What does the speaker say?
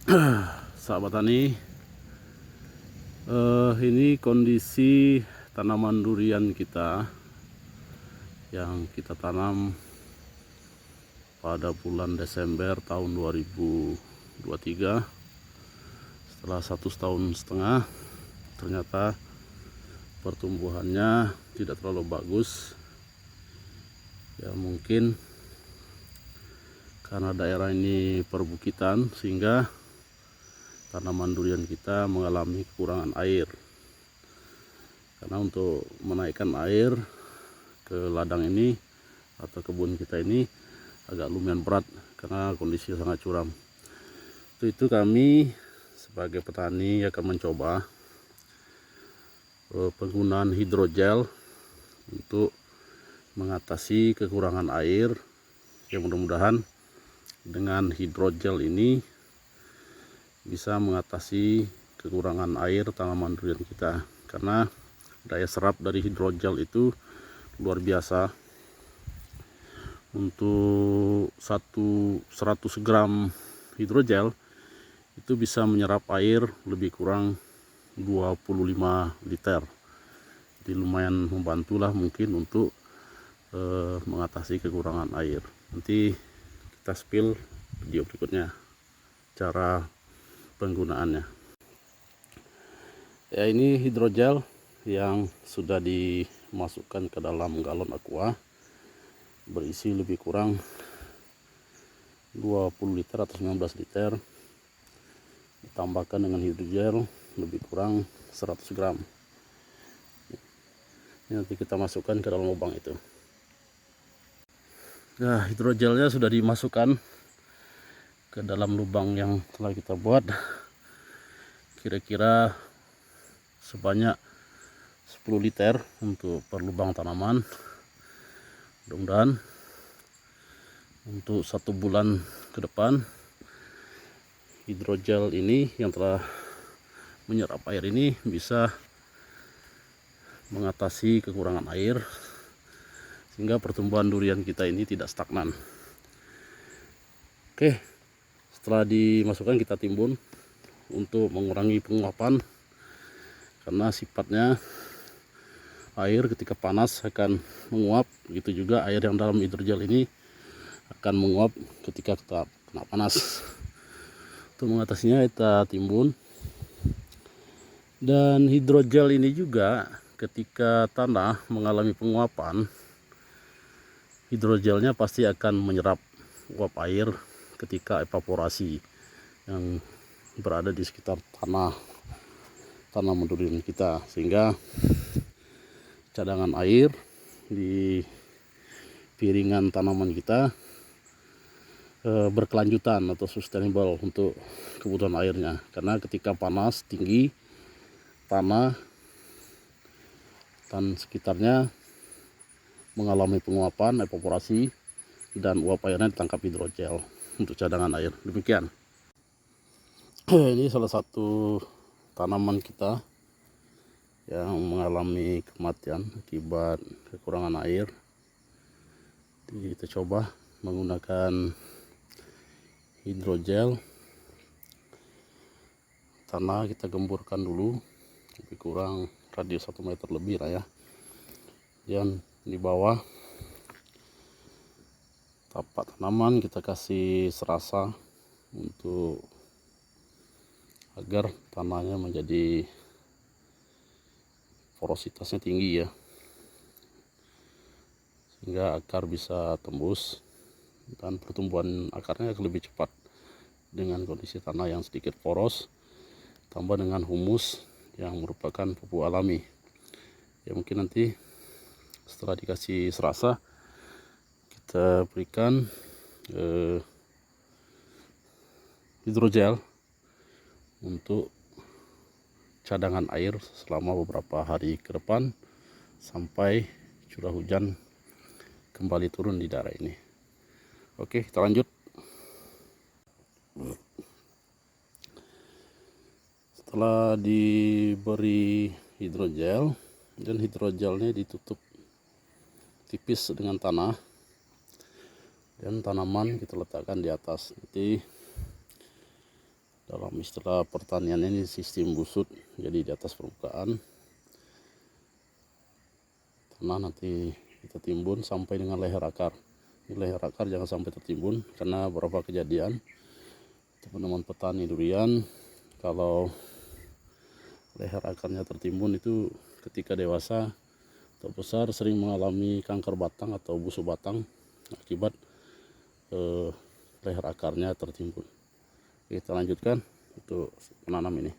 Sahabat tani, ini kondisi tanaman durian kita yang kita tanam pada bulan Desember tahun 2023. Setelah 1,5 tahun, ternyata pertumbuhannya tidak terlalu bagus. Ya mungkin karena daerah ini perbukitan sehingga tanaman durian kita mengalami kekurangan air. Karena untuk menaikkan air ke ladang ini atau kebun kita ini agak lumayan berat karena kondisi sangat curam. Untuk itu kami sebagai petani akan mencoba penggunaan hidrogel untuk mengatasi kekurangan air. Yang mudah-mudahan dengan hidrogel ini bisa mengatasi kekurangan air tanaman durian kita, karena daya serap dari hidrogel itu luar biasa. Untuk 100 gram hidrogel itu bisa menyerap air lebih kurang 25 liter. Jadi lumayan membantulah mungkin untuk mengatasi kekurangan air. Nanti kita spill video berikutnya cara penggunaannya. Ya, ini hidrogel yang sudah dimasukkan ke dalam galon aqua, berisi lebih kurang 20 liter atau 19 liter, ditambahkan dengan hidrogel lebih kurang 100 gram. Ini nanti kita masukkan ke dalam lubang itu. Nah, hidrogelnya sudah dimasukkan ke dalam lubang yang telah kita buat, kira-kira sebanyak 10 liter untuk per lubang tanaman. Mudah-mudahan untuk 1 bulan ke depan hidrogel ini yang telah menyerap air ini bisa mengatasi kekurangan air sehingga pertumbuhan durian kita ini tidak stagnan. Oke, setelah dimasukkan kita timbun untuk mengurangi penguapan, karena sifatnya air ketika panas akan menguap, begitu juga air yang dalam hidrogel ini akan menguap ketika kena panas. Untuk mengatasinya kita timbun. Dan hidrogel ini juga ketika tanah mengalami penguapan, hidrogelnya pasti akan menyerap uap air ketika evaporasi yang berada di sekitar tanaman durian kita, sehingga cadangan air di piringan tanaman kita berkelanjutan atau sustainable untuk kebutuhan airnya. Karena ketika panas tinggi, tanah dan sekitarnya mengalami penguapan, evaporasi, dan uap airnya ditangkap hidrogel untuk cadangan air. Demikian. Ini salah satu tanaman kita yang mengalami kematian akibat kekurangan air. Jadi kita coba menggunakan hidrogel. Tanah kita gemburkan dulu lebih kurang radius 1 meter lebih lah ya. Dan di bawah tapak tanaman kita kasih serasa untuk agar tanahnya menjadi porositasnya tinggi ya, sehingga akar bisa tembus dan pertumbuhan akarnya akan lebih cepat dengan kondisi tanah yang sedikit poros tambah dengan humus yang merupakan pupuk alami. Ya mungkin nanti setelah dikasih serasa kita berikan hidrogel untuk cadangan air selama beberapa hari ke depan sampai curah hujan kembali turun di daerah ini. Oke, kita lanjut. Setelah diberi hidrogel dan hidrogelnya ditutup tipis dengan tanah, dan tanaman kita letakkan di atas. Nanti Dalam istilah pertanian ini sistem busut, jadi di atas permukaan tanah nanti kita timbun sampai dengan leher akar. Ini leher akar jangan sampai tertimbun, karena beberapa kejadian teman-teman petani durian kalau leher akarnya tertimbun itu ketika dewasa atau besar sering mengalami kanker batang atau busuk batang akibat leher akarnya tertimbun. Kita lanjutkan untuk menanam ini.